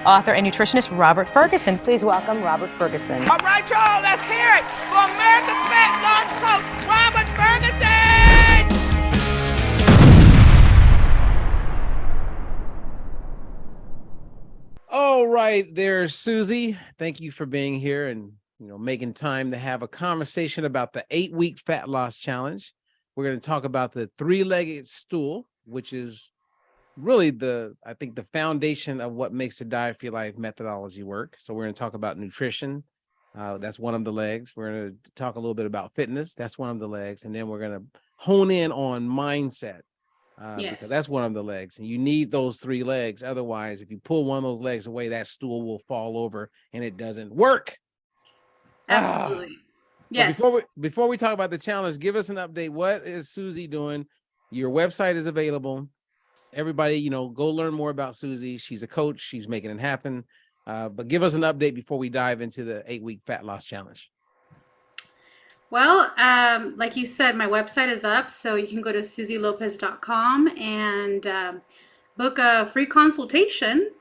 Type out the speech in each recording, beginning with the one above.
author and nutritionist Robert Ferguson. Please welcome Robert Ferguson. All right, y'all, let's hear it for America's Fat Loss Coach, Robert Ferguson! All right, there's Susie. Thank you for being here and making time to have a conversation about the 8-week fat loss challenge. We're going to talk about the 3-legged stool, which is really I think the foundation of what makes the Diet for Your Life methodology work. So we're going to talk about nutrition. That's one of the legs. We're going to talk a little bit about fitness. That's one of the legs. And then we're going to hone in on mindset. Because that's one of the legs, and you need those 3 legs. Otherwise, if you pull one of those legs away, that stool will fall over and it doesn't work. Absolutely. Yes. Before we talk about the challenge, give us an update. What is Susie doing? Your website is available. Everybody, go learn more about Susie. She's a coach. She's making it happen. But give us an update before we dive into the 8-week fat loss challenge. Well, like you said, my website is up, so you can go to susielopez.com and book a free consultation.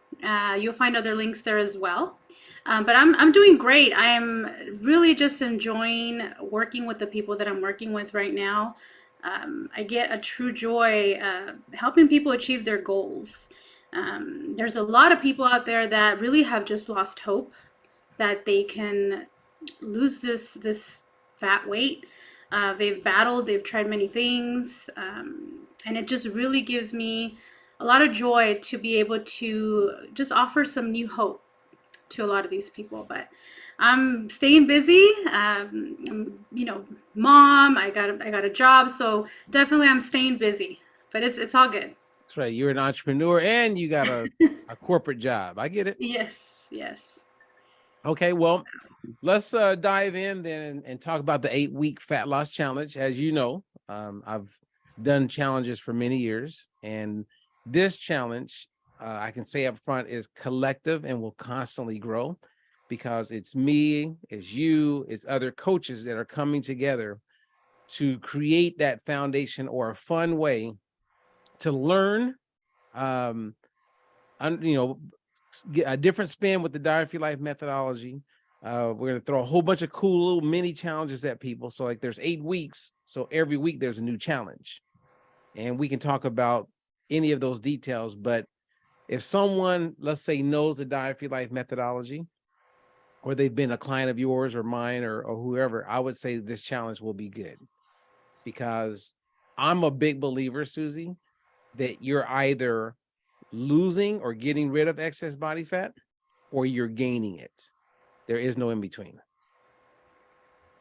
You'll find other links there as well. But I'm doing great. I am really just enjoying working with the people that I'm working with right now. I get a true joy helping people achieve their goals. There's a lot of people out there that really have just lost hope that they can lose this fat weight. They've battled, they've tried many things, and it just really gives me a lot of joy to be able to just offer some new hope to a lot of these people. But I'm staying busy. Mom, I got a job, so definitely I'm staying busy. But it's all good. That's right. You're an entrepreneur and you got a corporate job. I get it. Yes. Okay, well, let's dive in then and talk about the 8-week fat loss challenge. As you know, I've done challenges for many years, and this challenge, I can say up front, is collective and will constantly grow because it's me, it's you, it's other coaches that are coming together to create that foundation or a fun way to learn, get a different spin with the Diet for Your Life methodology. We're going to throw a whole bunch of cool little mini challenges at people. So like there's 8 weeks. So every week there's a new challenge, and we can talk about any of those details. But if someone, let's say, knows the Diet for Your Life methodology, or they've been a client of yours or mine or whoever, I would say this challenge will be good, because I'm a big believer, Susie, that you're either losing or getting rid of excess body fat, or you're gaining it. There is no in between.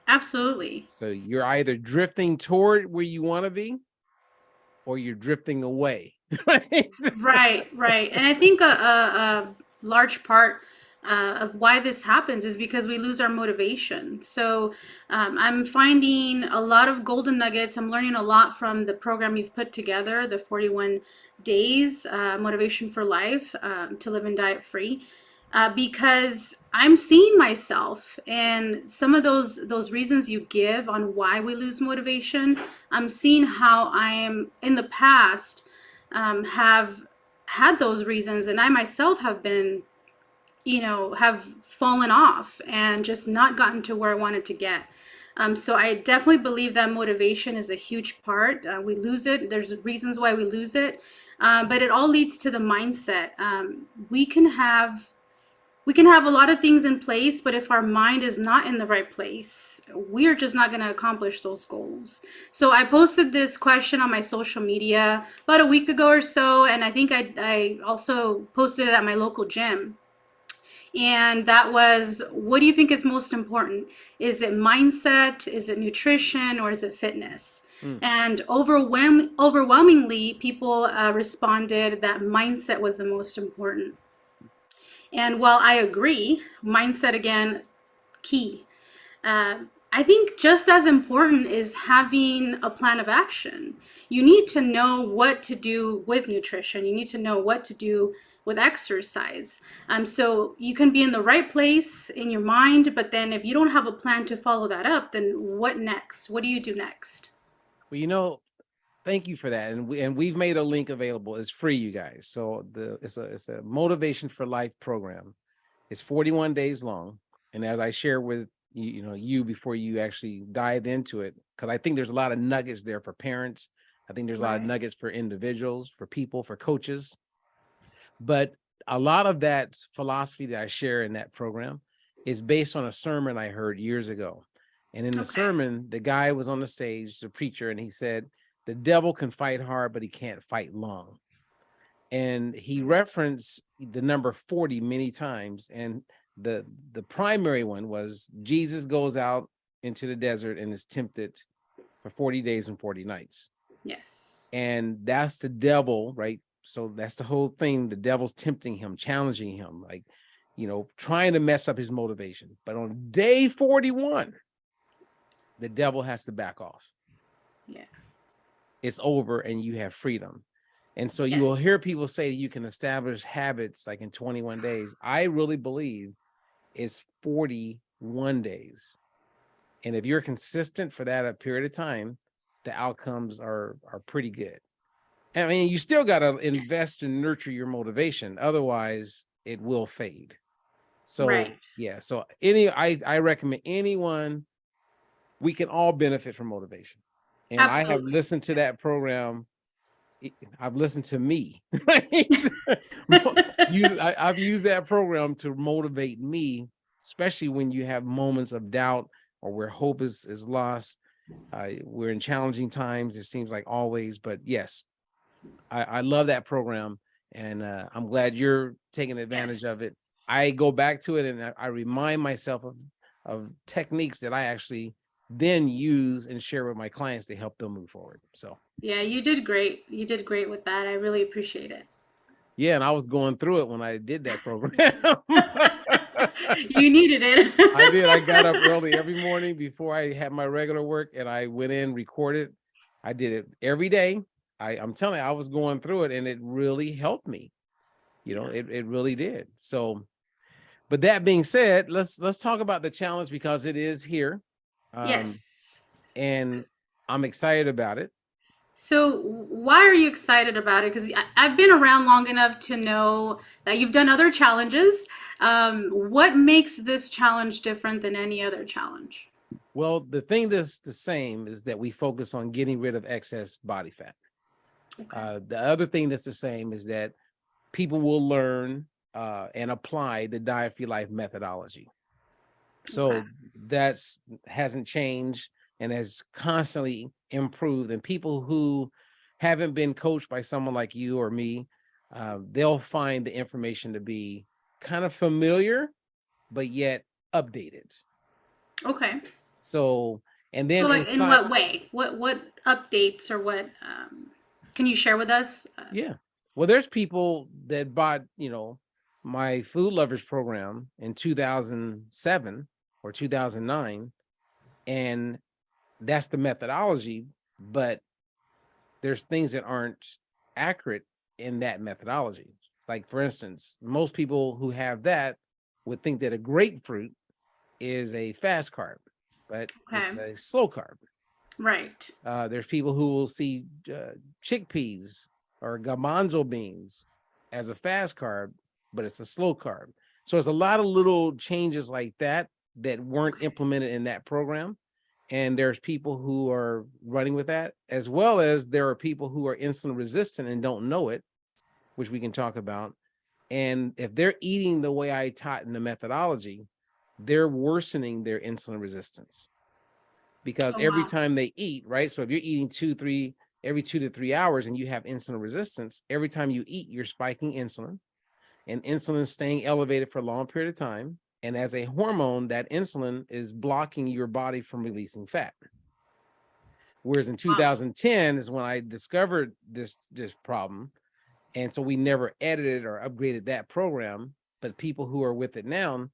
Absolutely. So you're either drifting toward where you want to be, or you're drifting away. Right. And I think a large part of why this happens is because we lose our motivation. So I'm finding a lot of golden nuggets. I'm learning a lot from the program you've put together, the 41 days motivation for life to live and diet free, because I'm seeing myself and some of those reasons you give on why we lose motivation. I'm seeing how I am in the past have had those reasons, and I myself have been have fallen off and just not gotten to where I wanted to get. So I definitely believe that motivation is a huge part. We lose it. There's reasons why we lose it. But it all leads to the mindset. We can have a lot of things in place, but if our mind is not in the right place, we are just not going to accomplish those goals. So I posted this question on my social media about a week ago or so, and I think I also posted it at my local gym. And that was, what do you think is most important? Is it mindset? Is it nutrition? Or is it fitness? And overwhelmingly, people responded that mindset was the most important. And while I agree, mindset, again, key. I think just as important is having a plan of action. You need to know what to do with nutrition. You need to know what to do with exercise. So you can be in the right place in your mind, but then if you don't have a plan to follow that up, then what next? What do you do next? Well, Thank you for that. And we've made a link available. It's free, you guys. So it's a Motivation for Life program. It's 41 days long. And as I share with you before you actually dive into it, because I think there's a lot of nuggets there for parents. I think there's a lot of nuggets for individuals, for people, for coaches. But a lot of that philosophy that I share in that program is based on a sermon I heard years ago. And in the sermon, the guy was on the stage, the preacher, and he said, the devil can fight hard, but he can't fight long. And he referenced the number 40 many times. And the primary one was Jesus goes out into the desert and is tempted for 40 days and 40 nights. Yes. And that's the devil, right? So that's the whole thing. The devil's tempting him, challenging him, like, trying to mess up his motivation. But on day 41, the devil has to back off. Yeah. It's over and you have freedom. And so you will hear people say you can establish habits like in 21 days. I really believe it's 41 days. And if you're consistent for that period of time, the outcomes are pretty good. I mean, you still got to invest and nurture your motivation. Otherwise, it will fade. So, yeah. So I recommend anyone, we can all benefit from motivation. And I have listened to that program. I've listened to me. I've used that program to motivate me, especially when you have moments of doubt or where hope is lost. We're in challenging times. It seems like always, but yes, I love that program, and I'm glad you're taking advantage of it. I go back to it and I remind myself of techniques that I actually then use and share with my clients to help them move forward. So yeah, you did great. You did great with that. I really appreciate it. Yeah, and I was going through it when I did that program. You needed it. I did. I got up early every morning before I had my regular work, and I went in, recorded. I did it every day. I'm telling you, I was going through it, and it really helped me. It really did. So, but that being said, let's talk about the challenge because it is here. Yes. And I'm excited about it. So why are you excited about it? Because I've been around long enough to know that you've done other challenges. What makes this challenge different than any other challenge? Well, the thing that's the same is that we focus on getting rid of excess body fat. Okay. The other thing that's the same is that people will learn and apply the Diet for Your Life methodology. So that's hasn't changed and has constantly improved. And people who haven't been coached by someone like you or me, they'll find the information to be kind of familiar, but yet updated. Okay. So, and then like in what way? What updates or what can you share with us? Yeah. Well, there's people that bought, my Food Lovers program in 2007 or 2009, and that's the methodology, but there's things that aren't accurate in that methodology. Like, for instance, most people who have that would think that a grapefruit is a fast carb, but it's a slow carb. Right. There's people who will see chickpeas or garbanzo beans as a fast carb, but it's a slow carb. So it's a lot of little changes like that weren't implemented in that program. And there's people who are running with that, as well as there are people who are insulin resistant and don't know it, which we can talk about. And if they're eating the way I taught in the methodology, they're worsening their insulin resistance. Because every time they eat, right? So if you're eating every 2 to 3 hours and you have insulin resistance, every time you eat, you're spiking insulin, and insulin is staying elevated for a long period of time. And as a hormone, that insulin is blocking your body from releasing fat. Whereas in 2010 is when I discovered this problem. And so we never edited or upgraded that program. But people who are with it now,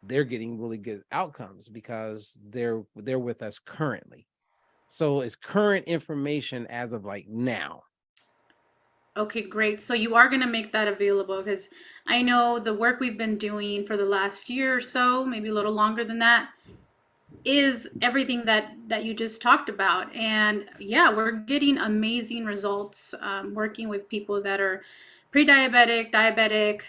they're getting really good outcomes because they're with us currently. So it's current information as of like now. Okay, great. So you are going to make that available, because I know the work we've been doing for the last year or so, maybe a little longer than that, is everything that you just talked about. And yeah, we're getting amazing results working with people that are pre-diabetic, diabetic,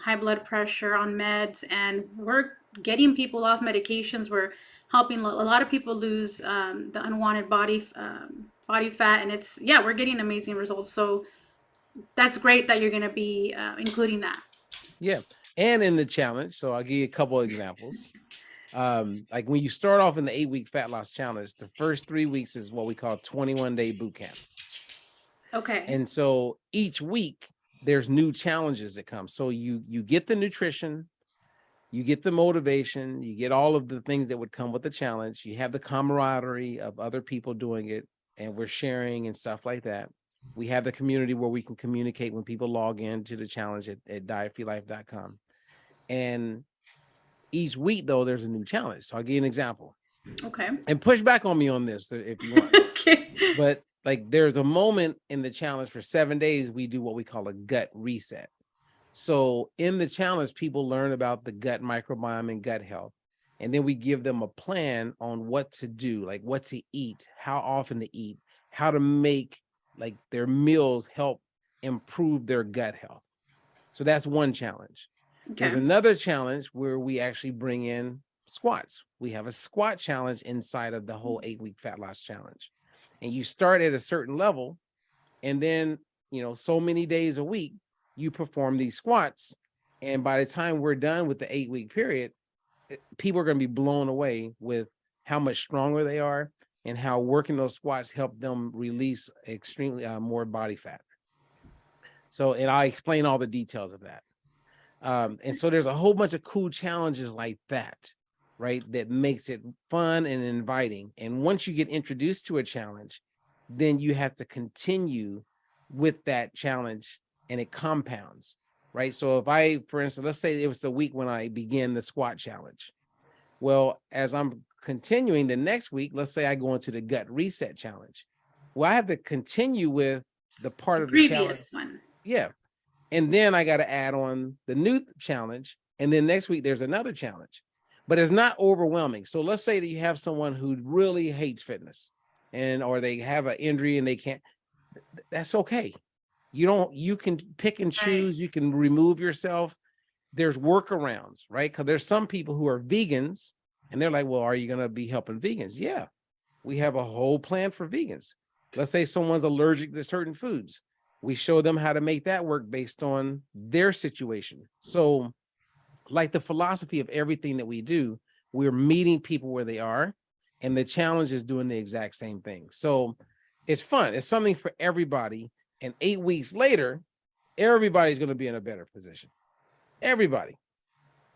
high blood pressure on meds, and we're getting people off medications. We're helping a lot of people lose the unwanted body fat, and it's, yeah, we're getting amazing results. So that's great that you're going to be including that. Yeah. And in the challenge, so I'll give you a couple of examples. Like when you start off in the 8-week fat loss challenge, the first 3 weeks is what we call 21-day boot camp. Okay. And so each week there's new challenges that come. So you get the nutrition, you get the motivation, you get all of the things that would come with the challenge. You have the camaraderie of other people doing it, and we're sharing and stuff like that. We have the community where we can communicate when people log into the challenge at dietfreelife.com. And each week, though, there's a new challenge. So I'll give you an example. Okay. And push back on me on this if you want. Okay. But like there's a moment in the challenge for 7 days, we do what we call a gut reset. So in the challenge, people learn about the gut microbiome and gut health. And then we give them a plan on what to do, like what to eat, how often to eat, how to make like their meals help improve their gut health. So that's one challenge. Okay. There's another challenge where we actually bring in squats. We have a squat challenge inside of the whole 8-week fat loss challenge. And you start at a certain level, and then, you know, so many days a week, you perform these squats. And by the time we're done with the 8-week period, people are going to be blown away with how much stronger they are and how working those squats help them release extremely more body fat. So, and I explain all the details of that. And so there's a whole bunch of cool challenges like that, right? That makes it fun and inviting. And once you get introduced to a challenge, then you have to continue with that challenge, and it compounds, right? So if I, for instance, let's say it was the week when I began the squat challenge. Well, as I'm continuing the next week, let's say I go into the gut reset challenge. Well, I have to continue with the part of the challenge. One. Yeah. And then I got to add on the new challenge. And then next week there's another challenge, but it's not overwhelming. So let's say that you have someone who really hates fitness or they have an injury and they can't, that's okay. You can pick and choose. Right. You can remove yourself. There's workarounds, right? Because there's some people who are vegans and they're like, well, are you going to be helping vegans? Yeah. We have a whole plan for vegans. Let's say someone's allergic to certain foods. We show them how to make that work based on their situation. So like the philosophy of everything that we do, we're meeting people where they are, and the challenge is doing the exact same thing. So it's fun. It's something for everybody. And 8 weeks later, everybody's going to be in a better position. Everybody,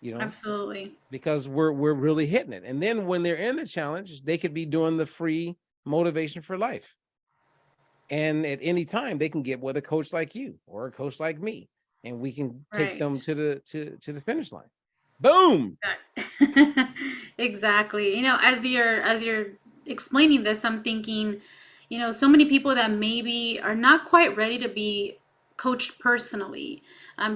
you know, absolutely, because we're really hitting it. And then when they're in the challenge, they could be doing the free motivation for life. And at any time they can get with a coach like you or a coach like me, and we can take them to the finish line. Boom. Exactly. You know, as you're explaining this, I'm thinking, you know, so many people that maybe are not quite ready to be coached personally.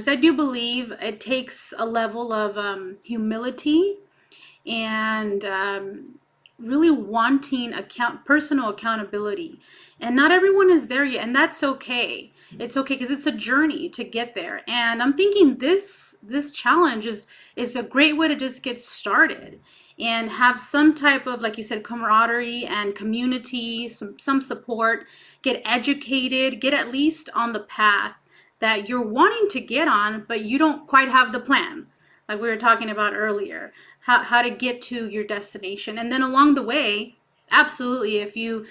So I do believe it takes a level of humility and really wanting personal accountability. And not everyone is there yet, and that's okay. It's okay because it's a journey to get there. And I'm thinking this challenge is a great way to just get started and have some type of, like you said, camaraderie and community, some support, get educated, get at least on the path that you're wanting to get on, but you don't quite have the plan, like we were talking about earlier, how to get to your destination. And then along the way, absolutely, if you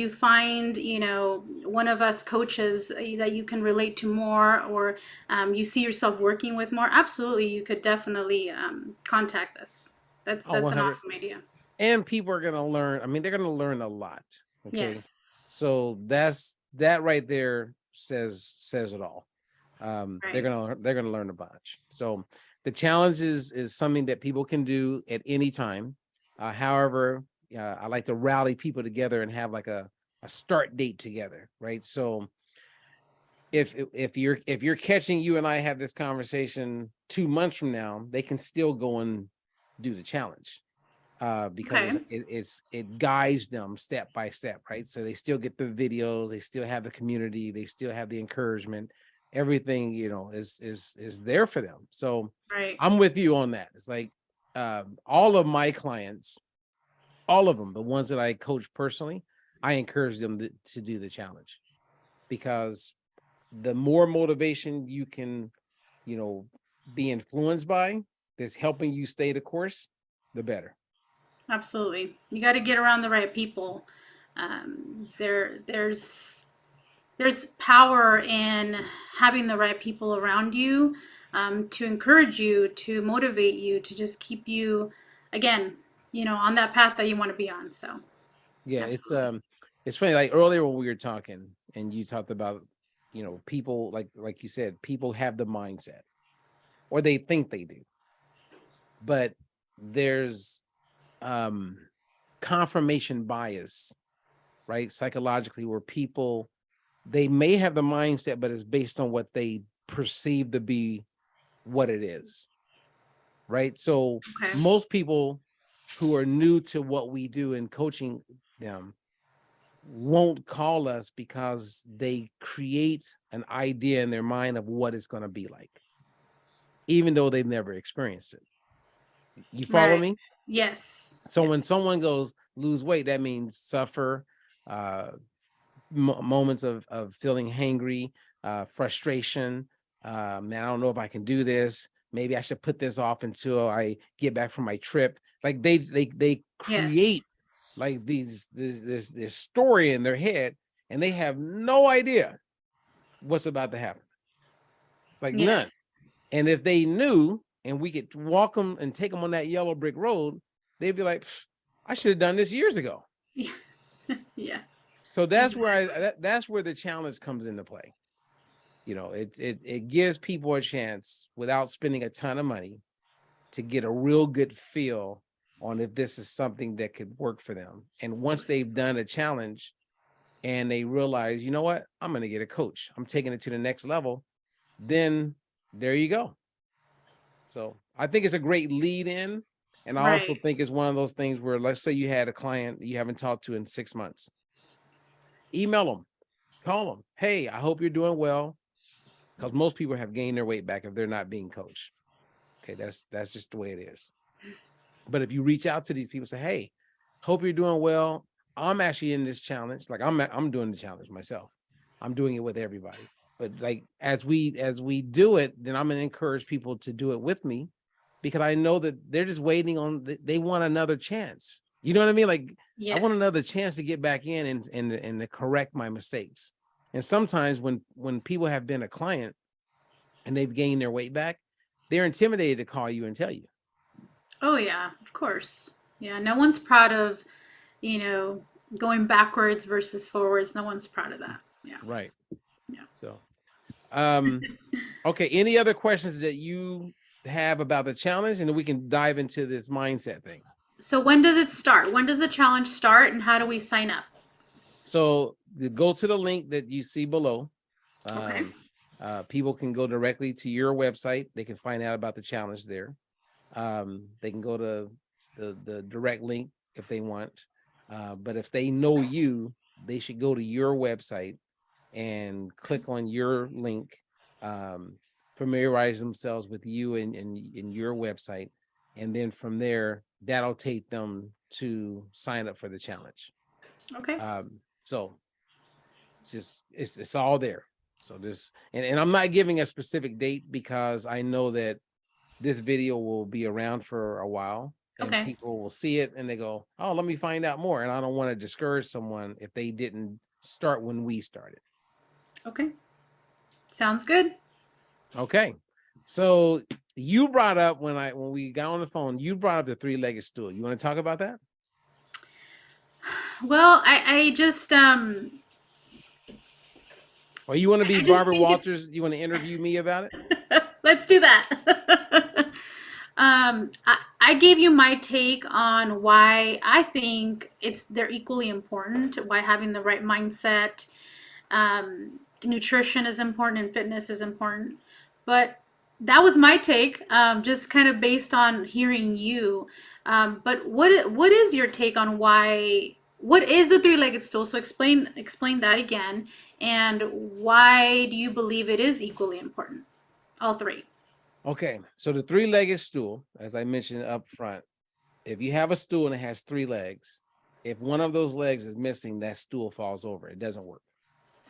find, you know, one of us coaches that you can relate to more, or you see yourself working with more, absolutely, you could definitely contact us. That's an awesome idea. And people are going to learn. I mean, they're going to learn a lot. Okay. Yes. So that right there says it all. Right. They're going to learn a bunch. So the challenge is something that people can do at any time. However, I like to rally people together and have like a start date together, right? So if you're catching you and I have this conversation 2 months from now, they can still go and do the challenge. because it guides them step by step, right? So they still get the videos, they still have the community, they still have the encouragement. Everything, is there for them. So I'm with you on that. It's like all of my clients, all of them, the ones that I coach personally, I encourage them to do the challenge, because the more motivation you can, be influenced by, that's helping you stay the course, the better. Absolutely. You got to get around the right people. There's power in having the right people around you, to encourage you, to motivate you, to just keep you, again, on that path that you want to be on. So yeah, absolutely. it's funny. Like earlier when we were talking, and you talked about, people, like you said, people have the mindset, or they think they do, but there's confirmation bias, right? Psychologically, where people, they may have the mindset, but it's based on what they perceive to be what it is, right? So most people who are new to what we do in coaching them won't call us because they create an idea in their mind of what it's going to be like, even though they've never experienced it. You follow me? Yes. So when someone goes lose weight, that means suffer, moments of feeling hangry, frustration. Man, I don't know if I can do this. Maybe I should put this off until I get back from my trip. Like they create like this story in their head, and they have no idea what's about to happen. Like none. And if they knew, and we could walk them and take them on that yellow brick road, they'd be like, I should have done this years ago. Yeah. So that's where that's where the challenge comes into play. It gives people a chance without spending a ton of money to get a real good feel on if this is something that could work for them. And once they've done a challenge and they realize, you know what, I'm going to get a coach, I'm taking it to the next level, then there you go. So I think it's a great lead in. And I also think it's one of those things where, let's say you had a client that you haven't talked to in 6 months. Email them, call them. Hey, I hope you're doing well. Because most people have gained their weight back if they're not being coached. Okay, that's just the way it is. But if you reach out to these people, say, hey, hope you're doing well. I'm actually in this challenge. Like I'm doing the challenge myself. I'm doing it with everybody. But like as we do it, then I'm gonna encourage people to do it with me, because I know that they're just waiting on, they want another chance. You know what I mean? Like I want another chance to get back in and to correct my mistakes. And sometimes when people have been a client and they've gained their weight back, they're intimidated to call you and tell you. Oh yeah, of course. Yeah, no one's proud of, going backwards versus forwards. No one's proud of that. Yeah. Right. Yeah. So, okay. Any other questions that you have about the challenge, and then we can dive into this mindset thing. So when does it start? When does the challenge start, and how do we sign up? So go to the link that you see below. People can go directly to your website. They can find out about the challenge there. They can go to the direct link if they want. But if they know you, they should go to your website and click on your link, familiarize themselves with you and your website. And then from there, that'll take them to sign up for the challenge. Okay. So it's all there. So this, and I'm not giving a specific date because I know that this video will be around for a while, and people will see it and they go, oh, let me find out more. And I don't want to discourage someone if they didn't start when we started. Okay. Sounds good. Okay. So you brought up when we got on the phone, you brought up the three-legged stool. You want to talk about that? Well, I just or you want to be Barbara Walters? You want to interview me about it? Let's do that. I gave you my take on why I think they're equally important, why having the right mindset, nutrition is important and fitness is important. But That was my take, just kind of based on hearing you. But what is your take on why? What is a three-legged stool? So explain that again, and why do you believe it is equally important? All three. Okay, so the three-legged stool, as I mentioned up front, if you have a stool and it has three legs, if one of those legs is missing, that stool falls over. It doesn't work.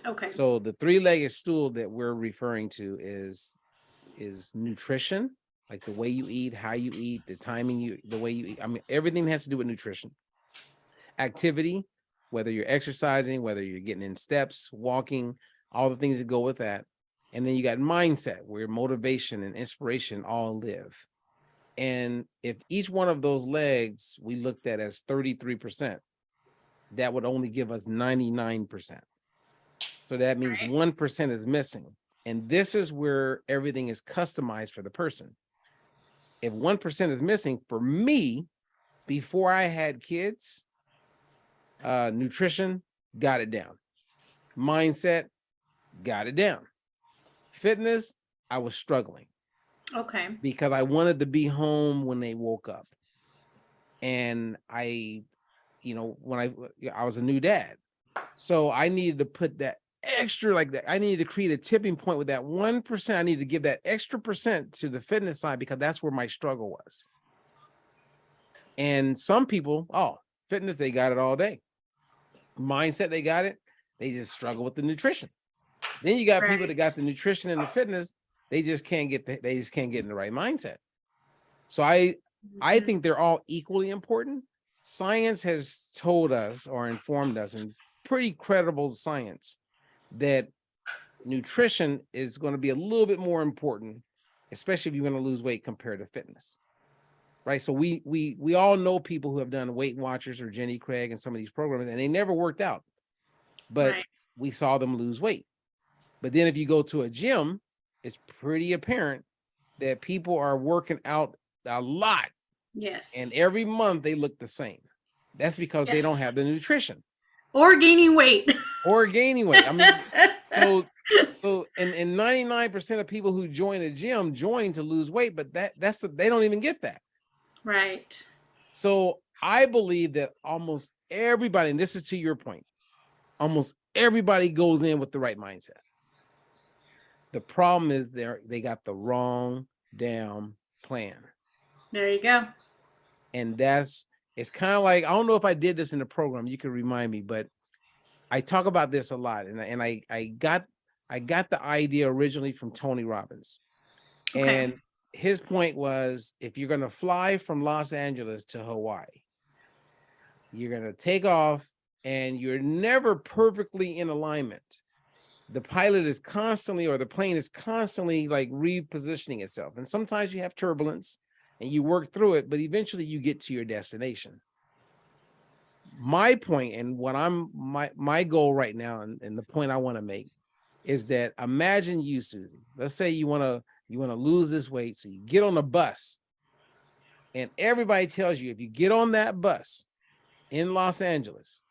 Okay. So the three-legged stool that we're referring to is nutrition, like the way you eat, how you eat, the timing the way you eat. I mean, everything has to do with nutrition. Activity, whether you're exercising, whether you're getting in steps, walking, all the things that go with that. And then you got mindset, where motivation and inspiration all live. And if each one of those legs we looked at as 33%, that would only give us 99%. So that means 1% is missing. And this is where everything is customized for the person. If 1% is missing, for me, before I had kids, nutrition, got it down. Mindset, got it down. Fitness, I was struggling. Okay. Because I wanted to be home when they woke up. And I, when I was a new dad. So I needed to put that extra, like that. I needed to create a tipping point with that 1%. I needed to give that extra percent to the fitness side, because that's where my struggle was. And some people, fitness, they got it all day. Mindset, they got it. They just struggle with the nutrition. Then you got people that got the nutrition and the fitness. They just can't get in the right mindset. So I think they're all equally important. Science has told us or informed us, in pretty credible science, that nutrition is going to be a little bit more important, especially if you're going to lose weight, compared to fitness. Right. So we all know people who have done Weight Watchers or Jenny Craig and some of these programs, and they never worked out, but we saw them lose weight. But then if you go to a gym, it's pretty apparent that people are working out a lot. Yes. And every month they look the same. That's because they don't have the nutrition. Or gaining weight. I mean, so and 99% of people who join a gym join to lose weight, but they don't even get that. Right. So I believe that almost everybody, and this is to your point, almost everybody goes in with the right mindset. The problem is they got the wrong damn plan. There you go. And it's kind of like, I don't know if I did this in the program, you can remind me, but I talk about this a lot. And I got the idea originally from Tony Robbins. Okay. And his point was, if you're going to fly from Los Angeles to Hawaii, you're going to take off and you're never perfectly in alignment. The pilot is constantly, or the plane is constantly like repositioning itself. And sometimes you have turbulence and you work through it, but eventually you get to your destination. My point, and what my goal right now, and the point I want to make, is that imagine you, Susie. Let's say you want to lose this weight. So you get on a bus, and everybody tells you, if you get on that bus in Los Angeles,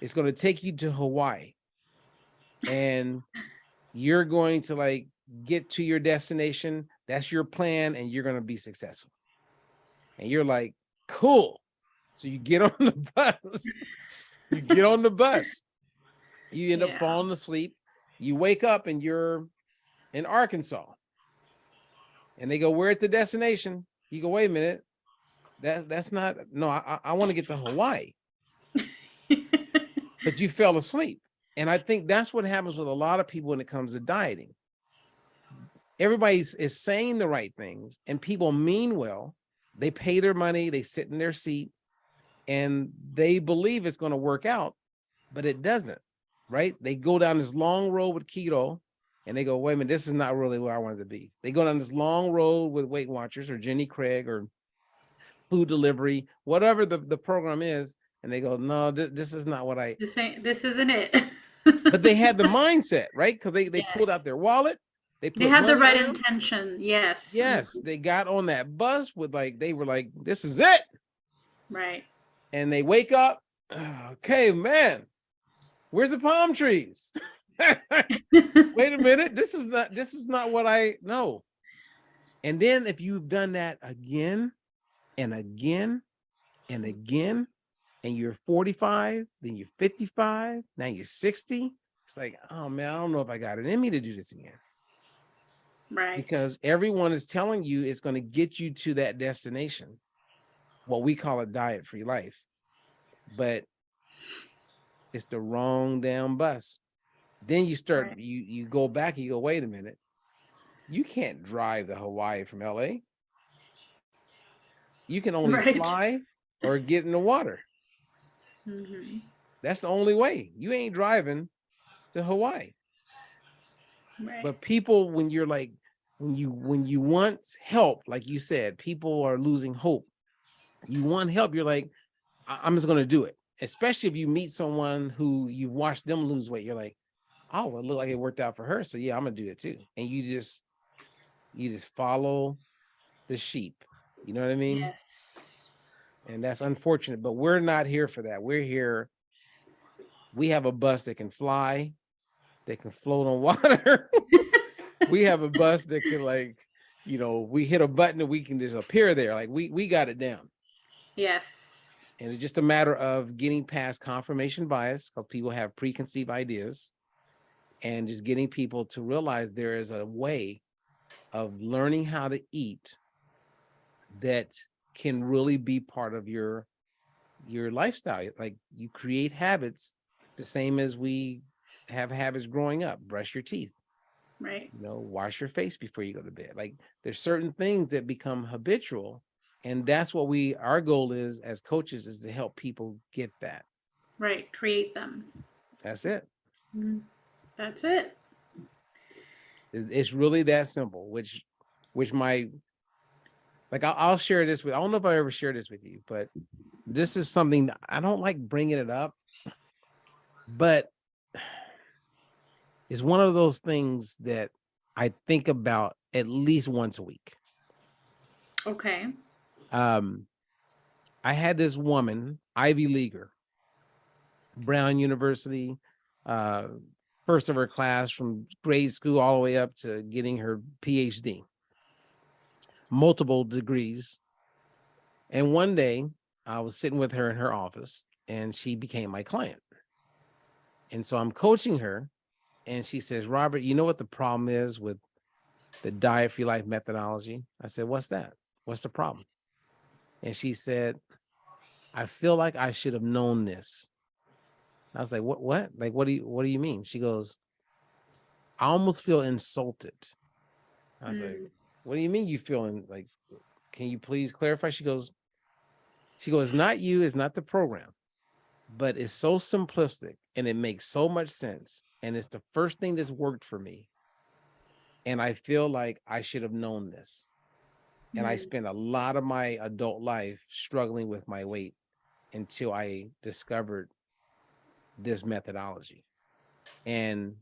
it's going to take you to Hawaii, and you're going to like get to your destination. That's your plan, and you're going to be successful. And you're like, cool. So you get on the bus. You end up falling asleep. You wake up and you're in Arkansas. And they go, we're at the destination. You go, wait a minute. That's not, no, I want to get to Hawaii. But you fell asleep. And I think that's what happens with a lot of people when it comes to dieting. Everybody is saying the right things, and people mean well. They pay their money, they sit in their seat, and they believe it's going to work out, but it doesn't, right? They go down this long road with keto, and they go, wait a minute, this is not really where I wanted to be. They go down this long road with Weight Watchers or Jenny Craig or food delivery, whatever the program is, and they go, no, this is not what this isn't it. But they had the mindset, right? Because they pulled out their wallet. They had the right intention. Yes. Yes. They got on that bus with they were like, this is it. Right. And they wake up. Okay, man, where's the palm trees? Wait a minute. This is not what I know. And then if you've done that again and again and again, and you're 45, then you're 55, now you're 60, it's like, oh man, I don't know if I got it in me to do this again. Right. Because everyone is telling you it's going to get you to that destination, what we call a diet-free life. But it's the wrong damn bus. Then you start, Right. you go back and you go, wait a minute, you can't drive to Hawaii from LA. You can only Right. fly or get in the water. Mm-hmm. That's the only way. You ain't driving to Hawaii. Right. But people, when you're like, when you want help, like you said, people are losing hope. You want help, you're like, I'm just going to do it. Especially if you meet someone who you watch them lose weight, you're like, oh, well, it looked like it worked out for her, so yeah, I'm gonna do it too. And you just follow the sheep. You know what I mean? Yes. And that's unfortunate, but we're not here for that. We're here. We have a bus that can fly, that can float on water. We have a bus that can, like, you know, we hit a button and we can just appear there. Like we got it down. Yes. And it's just a matter of getting past confirmation bias, because people have preconceived ideas, and just getting people to realize there is a way of learning how to eat that can really be part of your lifestyle. Like, you create habits the same as we have habits growing up. Brush your teeth, Right. you know, wash your face before you go to bed. Like, there's certain things that become habitual, and that's what our goal is as coaches, is to help people get that. Right. Create them. That's it. That's it. It's really that simple, which my, like, I'll share this with, I don't know if I ever shared this with you, but this is something that I don't like bringing it up, but it's one of those things that I think about at least once a week. Okay. I had this woman, Ivy Leaguer, Brown University, first of her class from grade school all the way up to getting her PhD, multiple degrees. And one day I was sitting with her in her office, and she became my client. And so I'm coaching her, and she says, Robert, you know what the problem is with the diet-free life methodology? I said, what's that? What's the problem? And she said, I feel like I should have known this. I was like, what? Like, what do you mean? She goes, I almost feel insulted. I was like, what do you mean you feeling like, can you please clarify? She goes, it's not you, it's not the program, but it's so simplistic and it makes so much sense. And it's the first thing that's worked for me. And I feel like I should have known this. And I spent a lot of my adult life struggling with my weight until I discovered this methodology. And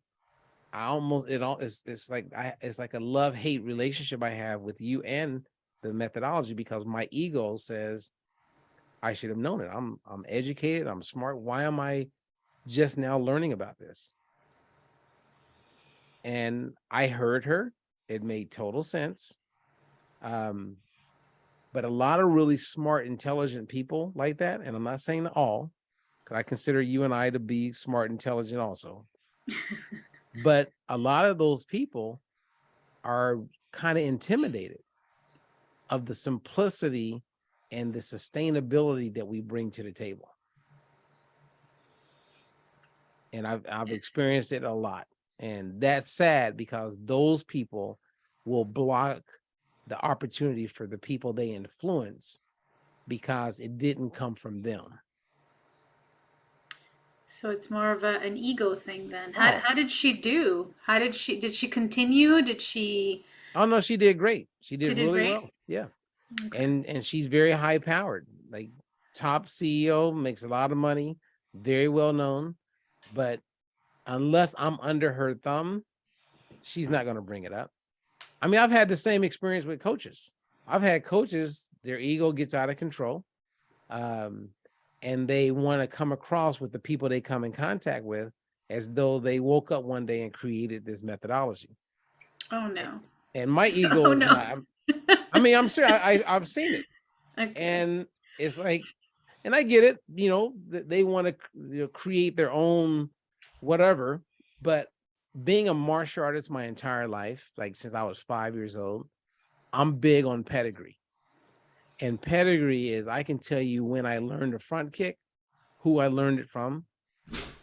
I almost, it's like a love-hate relationship I have with you and the methodology, because my ego says I should have known it. I'm educated, I'm smart. Why am I just now learning about this? And I heard her. It made total sense. But a lot of really smart, intelligent people like that, and I'm not saying all, because I consider you and I to be smart, intelligent also. But a lot of those people are kind of intimidated of the simplicity and the sustainability that we bring to the table. And I've experienced it a lot. And that's sad, because those people will block the opportunity for the people they influence because it didn't come from them. So it's more of an ego thing then. How did she do? Did she continue? Did she? Oh no, she did great. She did really great? well. Yeah. Okay. And she's very high powered, like top CEO, makes a lot of money, very well known. But unless I'm under her thumb, she's not going to bring it up. I mean, I've had the same experience with coaches. I've had coaches, their ego gets out of control. And they want to come across with the people they come in contact with as though they woke up one day and created this methodology. Oh no. And my ego is not, mean, I'm sure I've seen it. Okay. And it's like, and I get it, they want to create their own whatever, but being a martial artist my entire life, like since I was 5 years old, I'm big on pedigree. And pedigree is, I can tell you when I learned a front kick, who I learned it from.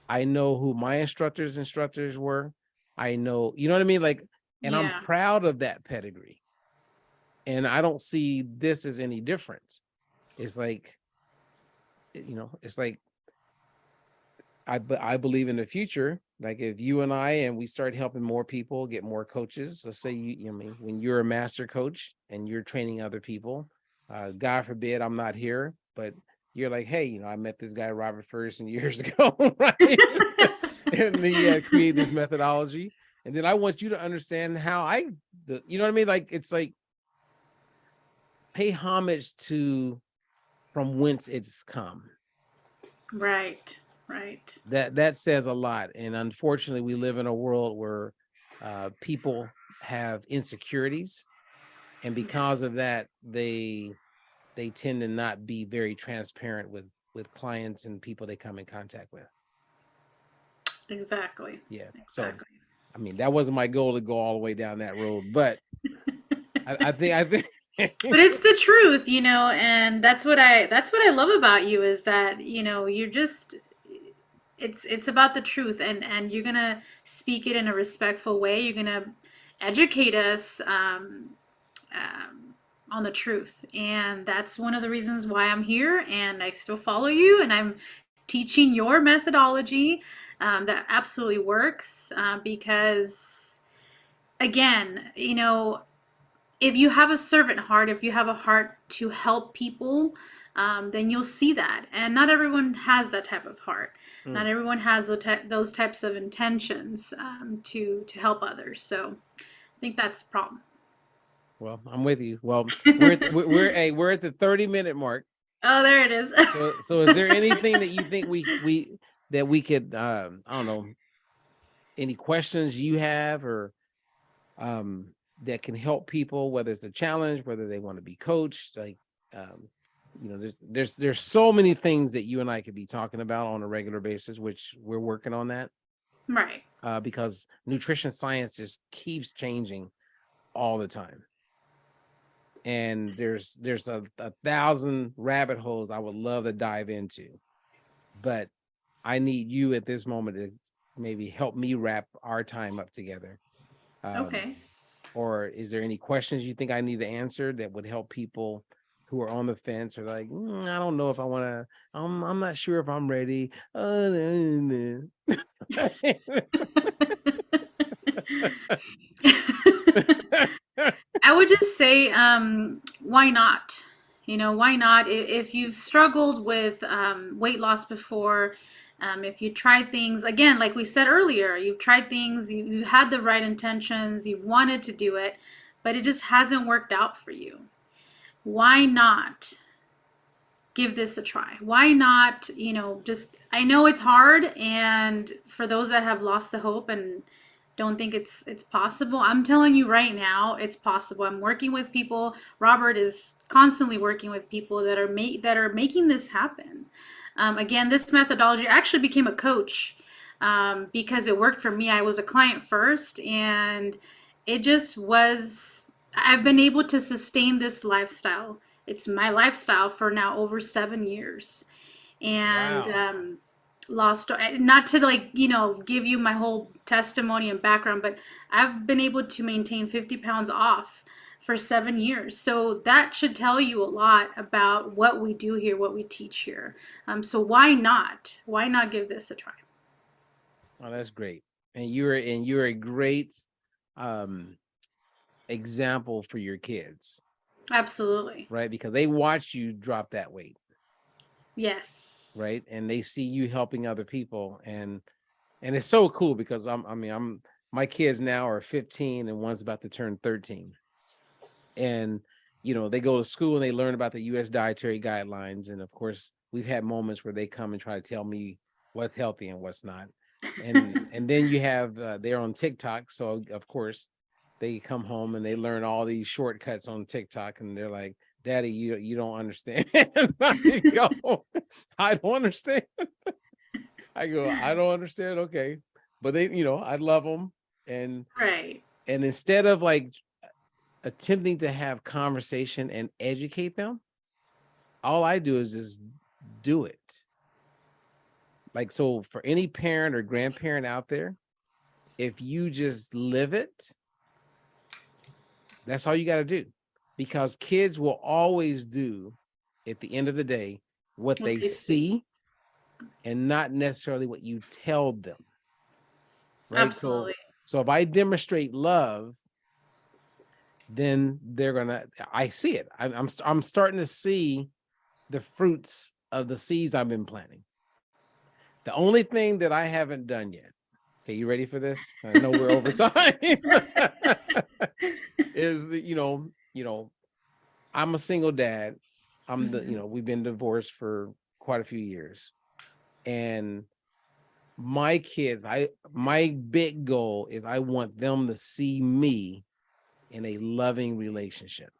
I know who my instructors were. I know, you know what I mean? Like, and I'm proud of that pedigree. And I don't see this as any different. It's like, it's like, I believe in the future, like if you and we start helping more people get more coaches, let's say when you're a master coach and you're training other people, God forbid I'm not here, but you're like, hey, I met this guy, Robert Ferguson, years ago, right? And then you create this methodology. And then I want you to understand how you know what I mean? Like, it's like, pay homage to from whence it's come. Right. That says a lot. And unfortunately, we live in a world where people have insecurities. And because of that, they tend to not be very transparent with clients and people they come in contact with. Exactly. Yeah. So, I mean, that wasn't my goal to go all the way down that road, but I think but it's the truth, and that's what I love about you, is that, you're just, it's about the truth, and you're gonna speak it in a respectful way. You're gonna educate us on the truth, and that's one of the reasons why I'm here, and I still follow you, and I'm teaching your methodology that absolutely works, because again, if you have a servant heart, if you have a heart to help people, then you'll see that. And not everyone has that type of heart. Not everyone has those types of intentions to help others. So I think that's the problem. Well, I'm with you. Well, we're at the 30-minute mark. Oh, there it is. So is there anything that you think we could I don't know, any questions you have or that can help people, whether it's a challenge, whether they want to be coached, like there's so many things that you and I could be talking about on a regular basis, which we're working on that. Right. Because nutrition science just keeps changing all the time. And there's a 1,000 rabbit holes I would love to dive into, but I need you at this moment to maybe help me wrap our time up together. Okay. Or is there any questions you think I need to answer that would help people who are on the fence or like, I don't know if I want to, I'm not sure if I'm ready. I would just say, why not? Why not? If you've struggled with weight loss before, if you tried things, again, like we said earlier, you've tried things, you had the right intentions, you wanted to do it, but it just hasn't worked out for you. Why not give this a try? Why not, I know it's hard, and for those that have lost the hope and don't think it's possible, I'm telling you right now, it's possible. I'm working with people. Robert is constantly working with people that are making this happen. Again, this methodology, I actually became a coach because it worked for me. I was a client first, and it just was, I've been able to sustain this lifestyle. It's my lifestyle for now over 7 years. And wow. Lost, not to give you my whole testimony and background, but I've been able to maintain 50 pounds off for 7 years. So that should tell you a lot about what we do here, what we teach here. So why not? Why not give this a try? Oh, that's great. And you're a great example for your kids. Absolutely. Right? Because they watch you drop that weight. Yes. Right. And they see you helping other people. And it's so cool because my kids now are 15 and one's about to turn 13. And, they go to school and they learn about the U.S. dietary guidelines. And of course, we've had moments where they come and try to tell me what's healthy and what's not. And then you have, they're on TikTok. So of course, they come home and they learn all these shortcuts on TikTok, and they're like, "Daddy, you don't understand." I go, "I don't understand." I go, "I don't understand." Okay, but they, I love them, and Right. instead of like attempting to have conversation and educate them, all I do is just do it. Like, so for any parent or grandparent out there, if you just live it, that's all you got to do, because kids will always do, at the end of the day, what they see and not necessarily what you tell them. Right. Absolutely. So if I demonstrate love, then I see it. I'm starting to see the fruits of the seeds I've been planting. The only thing that I haven't done yet, okay, you ready for this? I know we're over time. Is, I'm a single dad. We've been divorced for quite a few years. And my kids, my big goal is I want them to see me in a loving relationship.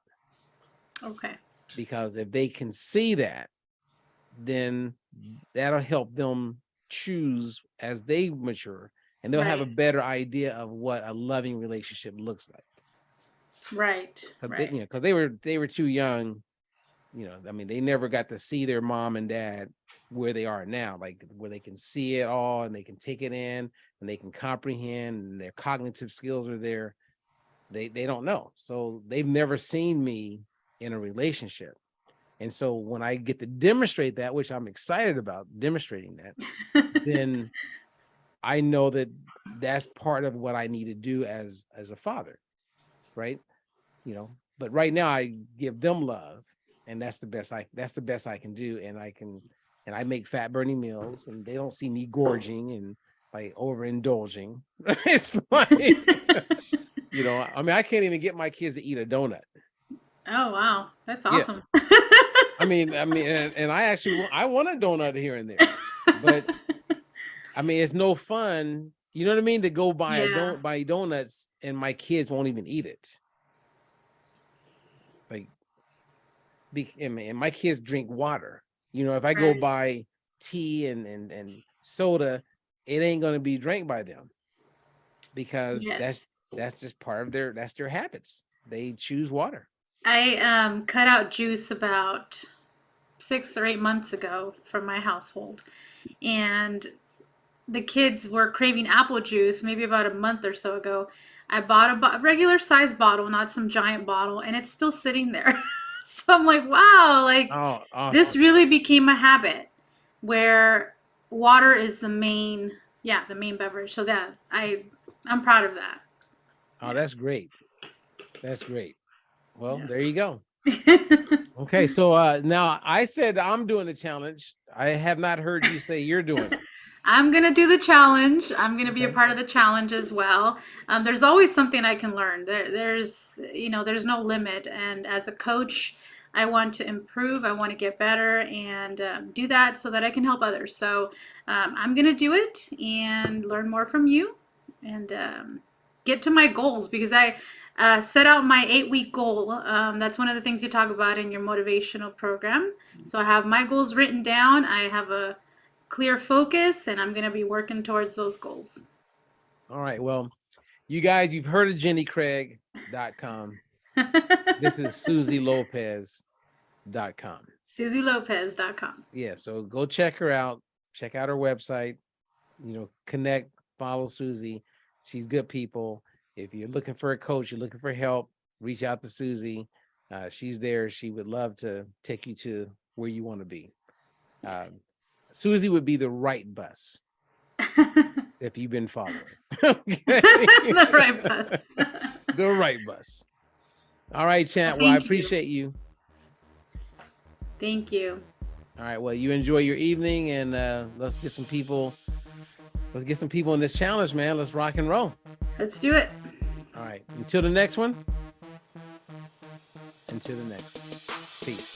Okay. Because if they can see that, then that'll help them choose as they mature, and they'll have a better idea of what a loving relationship looks like. Right. Because they were too young. They never got to see their mom and dad where they are now, like where they can see it all and they can take it in and they can comprehend, and their cognitive skills are there. They don't know. So they've never seen me in a relationship. And so when I get to demonstrate that, which I'm excited about demonstrating that, then I know that that's part of what I need to do as a father. Right. But right now I give them love, and that's the best I can do. And I make fat burning meals, and they don't see me gorging and like overindulging. It's like, I can't even get my kids to eat a donut. Oh, wow. That's awesome. Yeah. And I want a donut here and there, but it's no fun. You know what I mean? To go buy donuts and my kids won't even eat it. Like, and my kids drink water. If I go buy tea and soda, it ain't going to be drank by them, because that's just part of their habits. They choose water. I cut out juice about 6 or 8 months ago from my household, and the kids were craving apple juice maybe about a month or so ago. I bought a regular size bottle, not some giant bottle, and it's still sitting there. So I'm like, wow, like, oh, awesome. This really became a habit where water is the main beverage. So that I'm proud of that. Oh, that's great. That's great. Well, there you go. Okay, so now I said I'm doing the challenge. I have not heard you say you're doing it. I'm going to do the challenge. I'm going to be a part of the challenge as well. There's always something I can learn. There's no limit. And as a coach, I want to improve. I want to get better and do that so that I can help others. So I'm going to do it and learn more from you and get to my goals, because I set out my 8-week goal. That's one of the things you talk about in your motivational program. So I have my goals written down. I have a clear focus, and I'm going to be working towards those goals. All right. Well, you guys, you've heard of JennyCraig.com. This is SusieLopez.com. SusieLopez.com. Yeah. So go check her out. Check out her website. Connect, follow Susie. She's good people. If you're looking for a coach, you're looking for help, reach out to Susie. She's there. She would love to take you to where you want to be. Susie would be the right bus if you've been following. Okay. The right bus. The right bus. All right, Chant. Well, I appreciate you. Thank you. All right. Well, you enjoy your evening, and let's get some people. Let's get some people in this challenge, man. Let's rock and roll. Let's do it. All right. Until the next one. Peace.